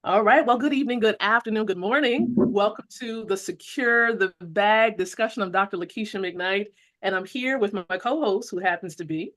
All right. Well, good evening, good afternoon, good morning. Welcome to the Secure the Bag discussion. I'm Dr. Lakeisha McKnight, and I'm here with my co-host, who happens to be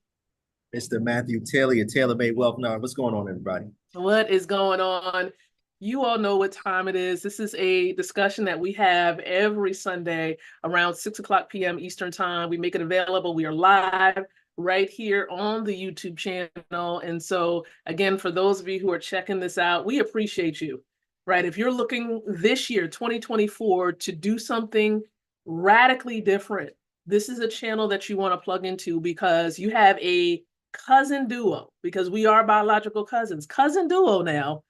Mr. Matthew Taylor, your Taylor Made Wealth Now. What's going on, everybody? What is going on? You all know what time it is. This is a discussion that we have every Sunday around 6 o'clock p.m. Eastern Time. We make it available. We are live right here on the YouTube channel. And so, again, for those of you who are checking this out, we appreciate you, right? If you're looking this year, 2024, to do something radically different, this is a channel that you want to plug into because you have a cousin duo, because we are biological cousins. Cousin duo now.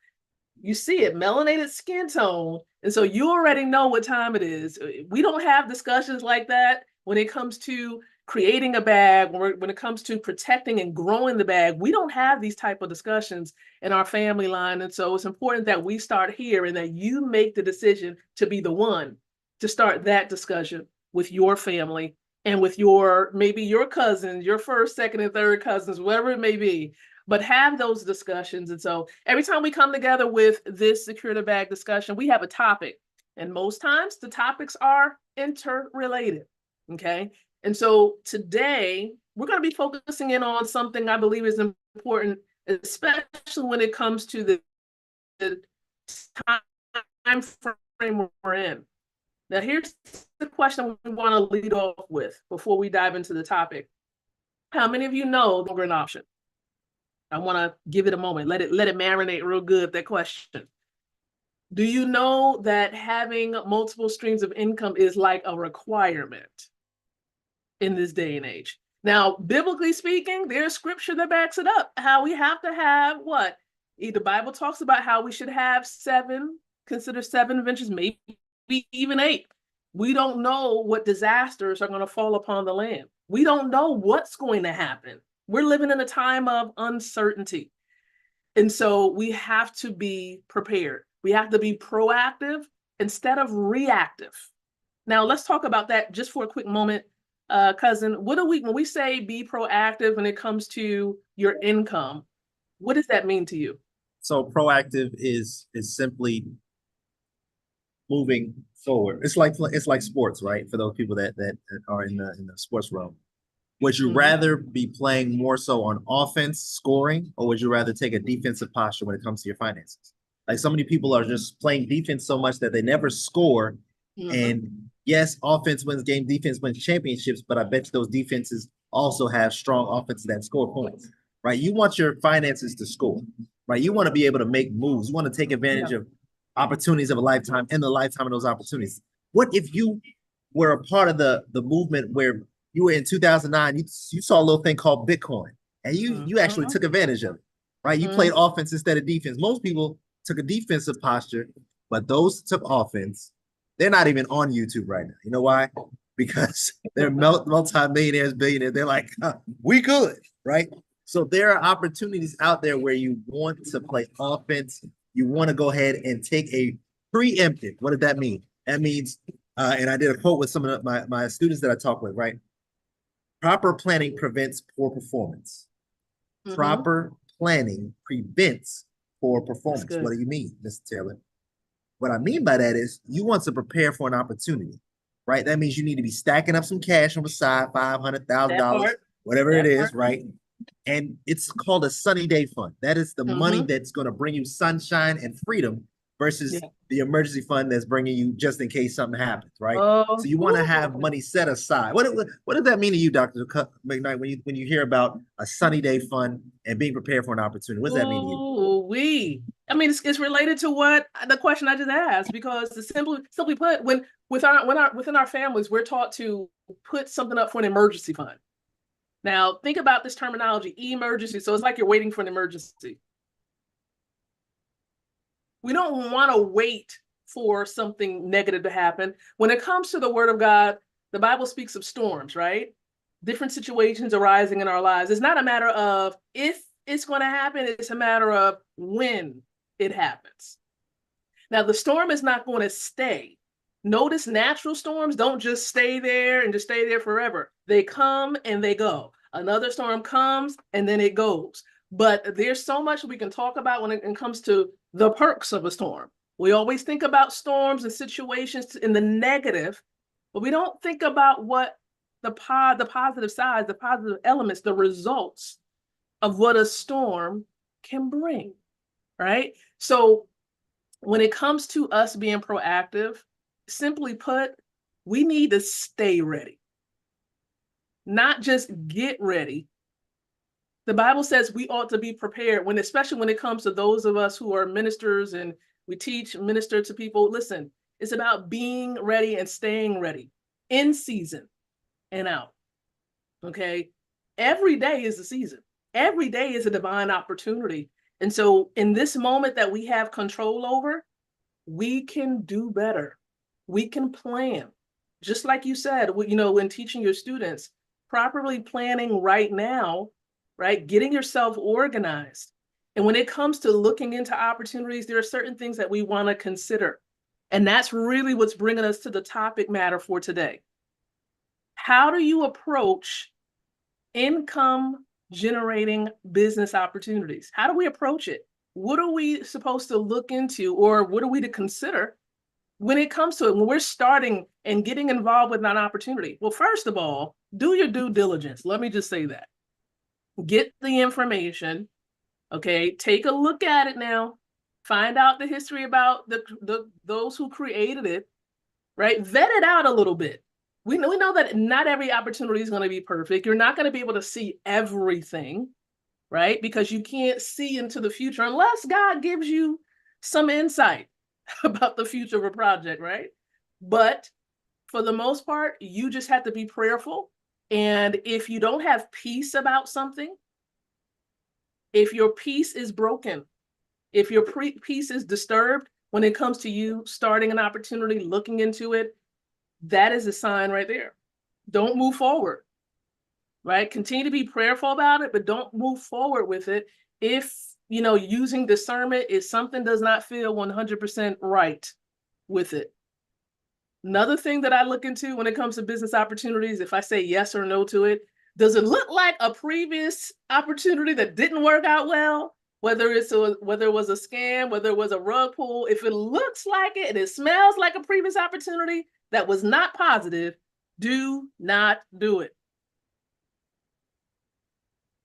You see it, melanated skin tone. And so you already know what time it is. We don't have discussions like that when it comes to creating a bag, when it comes to protecting and growing the bag. We don't have these type of discussions in our family line. And so it's important that we start here and that you make the decision to be the one to start that discussion with your family and with maybe your cousins, your first, second, and third cousins, whatever it may be, but have those discussions. And so every time we come together with this Secure the Bag discussion, we have a topic. And most times the topics are interrelated. Okay. And so today we're going to be focusing in on something I believe is important, especially when it comes to the time frame we're in. Now, here's the question we want to lead off with before we dive into the topic. How many of you know longer an option? I want to give it a moment. Let it marinate real good, that question. Do you know that having multiple streams of income is like a requirement in this day and age? Now, biblically speaking, there's scripture that backs it up. How we have to have what? The Bible talks about how we should have consider 7 ventures, maybe even 8. We don't know what disasters are going to fall upon the land. We don't know what's going to happen. We're living in a time of uncertainty. And so we have to be prepared. We have to be proactive instead of reactive. Now, let's talk about that just for a quick moment, cousin. When we say be proactive when it comes to your income, what does that mean to you? So proactive is simply moving forward. It's like sports, right? For those people that are in the sports realm. Would you rather be playing more so on offense, scoring, or would you rather take a defensive posture when it comes to your finances? Like so many people are just playing defense so much that they never score. And yes, offense wins game, defense wins championships, but I bet you those defenses also have strong offenses that score points, right? You want your finances to score, right? You want to be able to make moves. You want to take advantage of opportunities of a lifetime and the lifetime of those opportunities. What if you were a part of the movement where you were in 2009, you saw a little thing called Bitcoin, and you actually took advantage of it, right? You played offense instead of defense. Most people took a defensive posture, but those took offense, they're not even on YouTube right now. You know why? Because they're multi-millionaires, billionaires. They're like, we good, right? So there are opportunities out there where you want to play offense. You want to go ahead and take a preemptive. What does that mean? That means, and I did a quote with some of my students that I talk with, right? Proper planning prevents poor performance. Proper planning prevents poor performance. What do you mean, Mr. Taylor? What I mean by that is you want to prepare for an opportunity, right? That means you need to be stacking up some cash on the side, $500,000, whatever it is, right? And it's called a sunny day fund. That is the money that's going to bring you sunshine and freedom versus the emergency fund that's bringing you just in case something happens, right? So you want to have money set aside. What does that mean to you, Dr. McKnight, when you hear about a sunny day fund and being prepared for an opportunity? What does that mean to you? I mean, it's related to what the question I just asked, because simply put, within our families, we're taught to put something up for an emergency fund. Now, think about this terminology, emergency. So it's like you're waiting for an emergency. We don't want to wait for something negative to happen. When it comes to the word of God, the Bible speaks of storms, right? Different situations arising in our lives. It's not a matter of if it's going to happen, it's a matter of when it happens. Now, the storm is not going to stay. Notice natural storms don't just stay there and just stay there forever. They come and they go. Another storm comes and then it goes. But there's so much we can talk about when it comes to the perks of a storm. We always think about storms and situations in the negative, but we don't think about what the positive sides, the positive elements, the results of what a storm can bring, right? So when it comes to us being proactive, simply put, we need to stay ready, not just get ready. The Bible says we ought to be prepared when, especially when it comes to those of us who are ministers and we teach, minister to people. Listen, it's about being ready and staying ready in season and out. Okay. Every day is a season. Every day is a divine opportunity. And so in this moment that we have control over, we can do better. We can plan. Just like you said, you know, when teaching your students, properly planning right now, right? Getting yourself organized. And when it comes to looking into opportunities, there are certain things that we want to consider. And that's really what's bringing us to the topic matter for today. How do you approach income generating business opportunities? How do we approach it? What are we supposed to look into, or what are we to consider when it comes to it, when we're starting and getting involved with an opportunity? Well, first of all, do your due diligence. Let me just say that. Get the information, okay? Take a look at it now. Find out the history about those who created it, right? Vet it out a little bit. We know that not every opportunity is going to be perfect. You're not going to be able to see everything, right? Because you can't see into the future unless God gives you some insight about the future of a project, right? But for the most part, you just have to be prayerful. And if you don't have peace about something, if your peace is broken, if your peace is disturbed when it comes to you starting an opportunity, looking into it, that is a sign right there. Don't move forward, right? Continue to be prayerful about it, but don't move forward with it if, you know, using discernment, if something does not feel 100% right with it. Another thing that I look into when it comes to business opportunities, if I say yes or no to it, does it look like a previous opportunity that didn't work out well? Whether it was a scam, whether it was a rug pull, if it looks like it and it smells like a previous opportunity that was not positive, do not do it.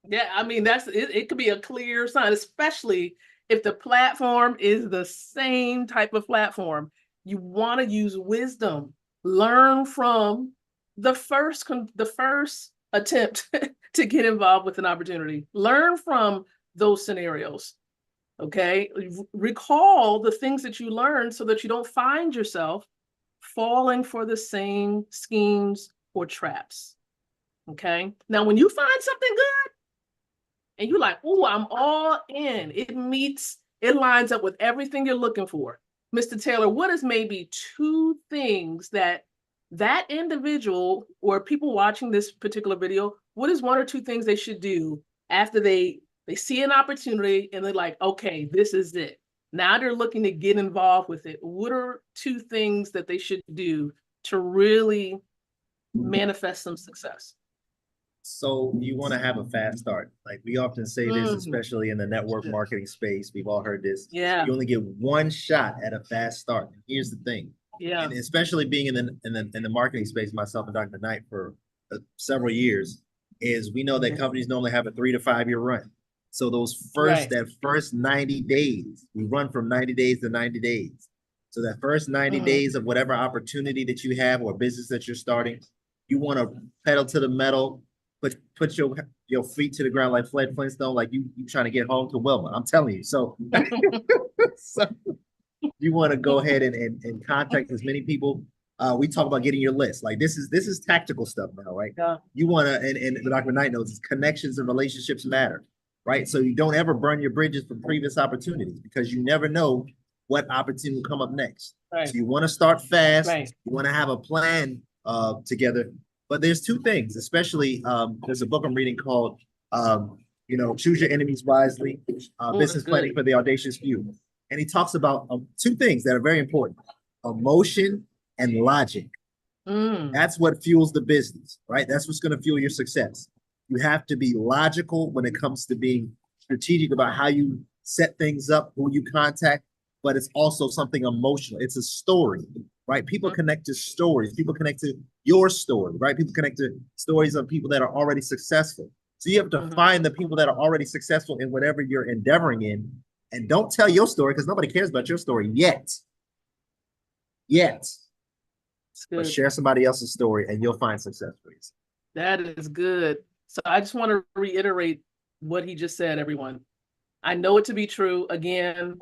Yeah, I mean, it could be a clear sign, especially if the platform is the same type of platform. You want to use wisdom. Learn from the first attempt to get involved with an opportunity. Learn from those scenarios. Okay. Recall the things that you learned so that you don't find yourself falling for the same schemes or traps. Okay. Now, when you find something good and you're like, oh, I'm all in, it lines up with everything you're looking for. Mr. Taylor, what is maybe two things that individual or people watching this particular video, what is one or two things they should do after they see an opportunity and they're like, okay, this is it. Now they're looking to get involved with it. What are two things that they should do to really manifest some success? So you want to have a fast start. Like we often say this, especially in the network marketing space. We've all heard this. Yeah. You only get one shot at a fast start. Here's the thing. Yeah. And especially being in the marketing space, myself and Dr. Knight for several years, is we know that companies normally have a 3 to 5 year run. So those that first 90 days, we run from 90 days to 90 days. So that first 90 days of whatever opportunity that you have or business that you're starting, you want to pedal to the metal, put your feet to the ground like Fred Flintstone, like you trying to get home to Wilma. I'm telling you. So, so you want to go ahead and contact as many people. We talk about getting your list. Like this is tactical stuff now, right? Yeah. You want to, and Dr. Knight knows, connections and relationships matter, right? So you don't ever burn your bridges from previous opportunities because you never know what opportunity will come up next. Right. So you want to start fast. Right. You want to have a plan together. But there's two things, especially there's a book I'm reading called, Choose Your Enemies Wisely, Business Planning for the Audacious Few. And he talks about two things that are very important, emotion and logic. That's what fuels the business, right? That's what's going to fuel your success. You have to be logical when it comes to being strategic about how you set things up, who you contact, but it's also something emotional. It's a story, right? People connect to stories. People connect to your story, right? People connect to stories of people that are already successful. So you have to find the people that are already successful in whatever you're endeavoring in, and don't tell your story because nobody cares about your story yet. But share somebody else's story and you'll find success for you. That is good. So I just want to reiterate what he just said, everyone. I know it to be true. Again,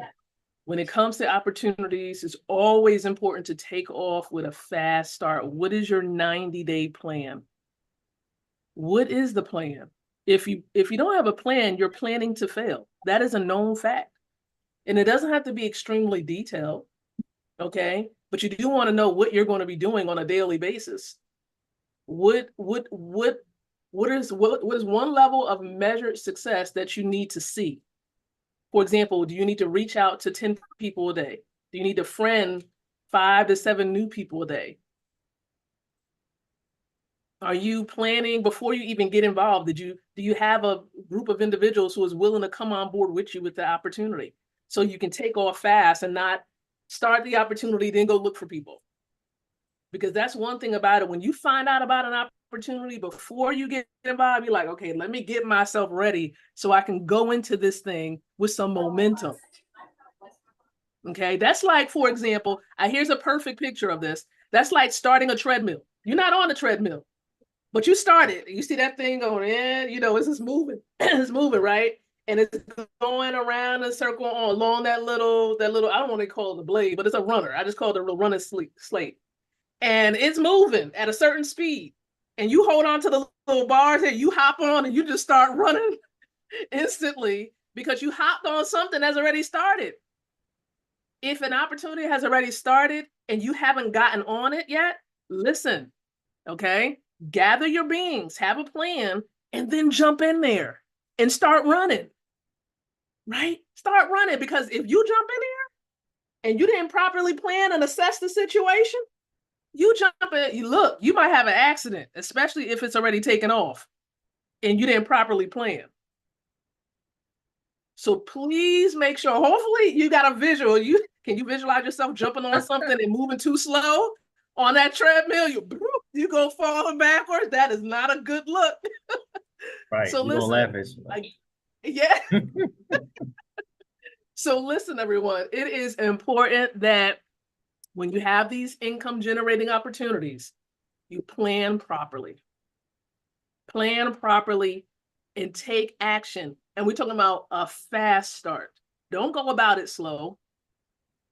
when it comes to opportunities, it's always important to take off with a fast start. What is your 90-day plan? What is the plan? If you don't have a plan, you're planning to fail. That is a known fact. And it doesn't have to be extremely detailed, okay? But you do want to know what you're going to be doing on a daily basis. What is one level of measured success that you need to see? For example, do you need to reach out to 10 people a day? Do you need to friend 5 to 7 new people a day? Are you planning before you even get involved? Do you have a group of individuals who is willing to come on board with you with the opportunity so you can take off fast and not start the opportunity, then go look for people? Because that's one thing about it. When you find out about an opportunity before you get involved, you're like, okay, let me get myself ready so I can go into this thing with some momentum. Okay, that's like, for example, here's a perfect picture of this. That's like starting a treadmill. You're not on the treadmill, but you started. You see that thing going in, it's just moving. It's moving, right? And it's going around a circle along that little, I don't want to call it a blade, but it's a runner. I just call it a running slate. And it's moving at a certain speed. And you hold on to the little bars and you hop on and you just start running instantly because you hopped on something that's already started. If an opportunity has already started and you haven't gotten on it yet, listen, okay? Gather your beings, have a plan, and then jump in there and start running, right? Start running, because if you jump in there and you didn't properly plan and assess the situation, you jump in, you might have an accident, especially if it's already taken off and you didn't properly plan. So please make sure, hopefully you got a visual. Can you visualize yourself jumping on something and moving too slow on that treadmill? You go falling backwards. That is not a good look. Right. So listen, yeah. So listen, everyone, it is important that when you have these income generating opportunities, you plan properly. Plan properly and take action. And we're talking about a fast start. Don't go about it slow.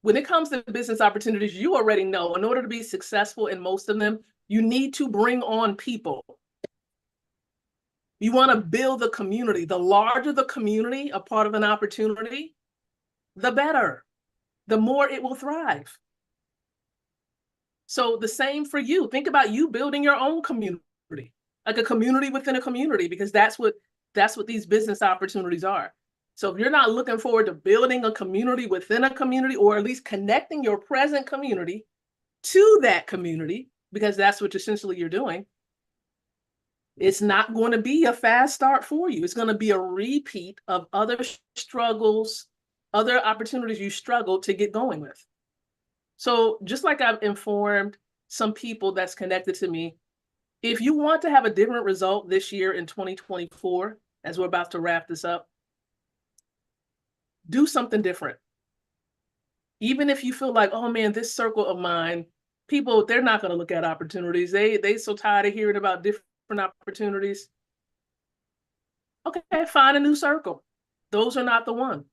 When it comes to business opportunities, you already know in order to be successful in most of them, you need to bring on people. You want to build the community. The larger the community, a part of an opportunity, the better, the more it will thrive. So the same for you. Think about you building your own community, like a community within a community, because that's what these business opportunities are. So if you're not looking forward to building a community within a community, or at least connecting your present community to that community, because that's what essentially you're doing, it's not going to be a fast start for you. It's going to be a repeat of other struggles, other opportunities you struggled to get going with. So just like I've informed some people that's connected to me, if you want to have a different result this year in 2024, as we're about to wrap this up, do something different. Even if you feel like, oh man, this circle of mine, people, they're not going to look at opportunities. They so tired of hearing about different opportunities. Okay, find a new circle. Those are not the one.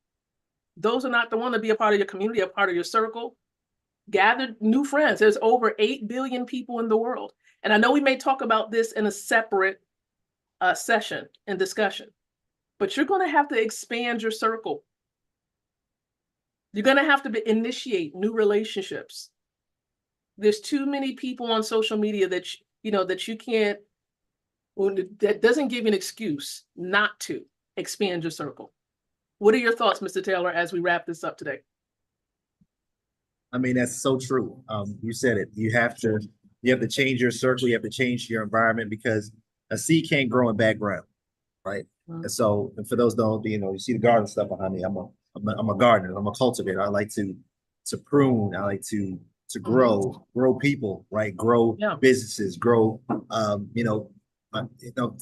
Those are not the one to be a part of your community, a part of your circle. Gather new friends. There's over 8 billion people in the world. And I know we may talk about this in a separate session and discussion, but you're going to have to expand your circle. You're going to have to initiate new relationships. There's too many people on social media that you can't, that doesn't give you an excuse not to expand your circle. What are your thoughts, Mr. Taylor, as we wrap this up today? I mean, that's so true. You said it. You have to change your circle. You have to change your environment, because a seed can't grow in bad ground, right? And so, and for those who don't, you see the garden stuff behind me. I'm a gardener. I'm a cultivator. I like to prune. I like to grow people, right? Grow Yeah. businesses, grow,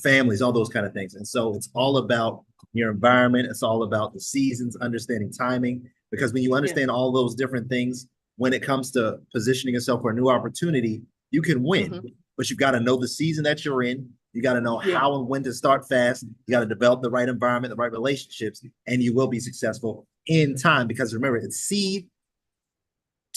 families, all those kind of things. And so it's all about your environment. It's all about the seasons, understanding timing. Because when you understand all those different things, when it comes to positioning yourself for a new opportunity, you can win. But you've got to know the season that you're in. You got to know how and when to start fast. You got to develop the right environment, the right relationships, and you will be successful in time. Because remember, it's seed,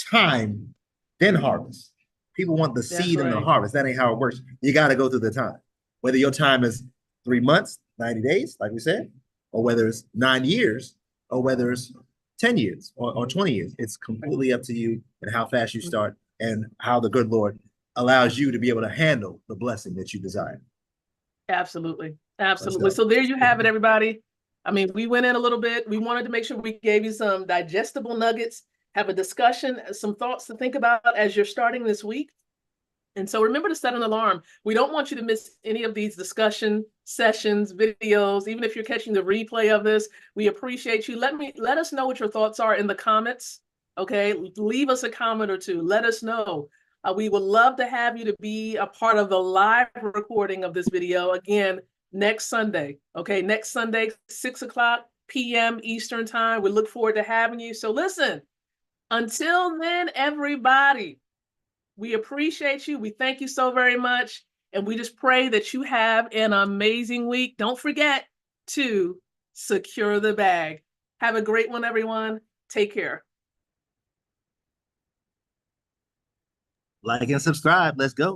time, then harvest. People want the seed and the harvest. That ain't how it works. You got to go through the time. Whether your time is 3 months, 90 days, like we said, or whether it's 9 years, or whether it's 10 years or 20 years, it's completely up to you and how fast you start and how the good Lord allows you to be able to handle the blessing that you desire. Absolutely. Absolutely. So there you have it, everybody. I mean, we went in a little bit. We wanted to make sure we gave you some digestible nuggets, have a discussion, some thoughts to think about as you're starting this week. And so remember to set an alarm. We don't want you to miss any of these discussion sessions, videos, even if you're catching the replay of this. We appreciate you. Let us know what your thoughts are in the comments. Okay, leave us a comment or two. Let us know. We would love to have you to be a part of the live recording of this video again next Sunday. Okay, next Sunday, 6:00 p.m. Eastern time. We look forward to having you. So listen, until then, everybody, we appreciate you. We thank you so very much. And we just pray that you have an amazing week. Don't forget to secure the bag. Have a great one, everyone. Take care. Like and subscribe. Let's go.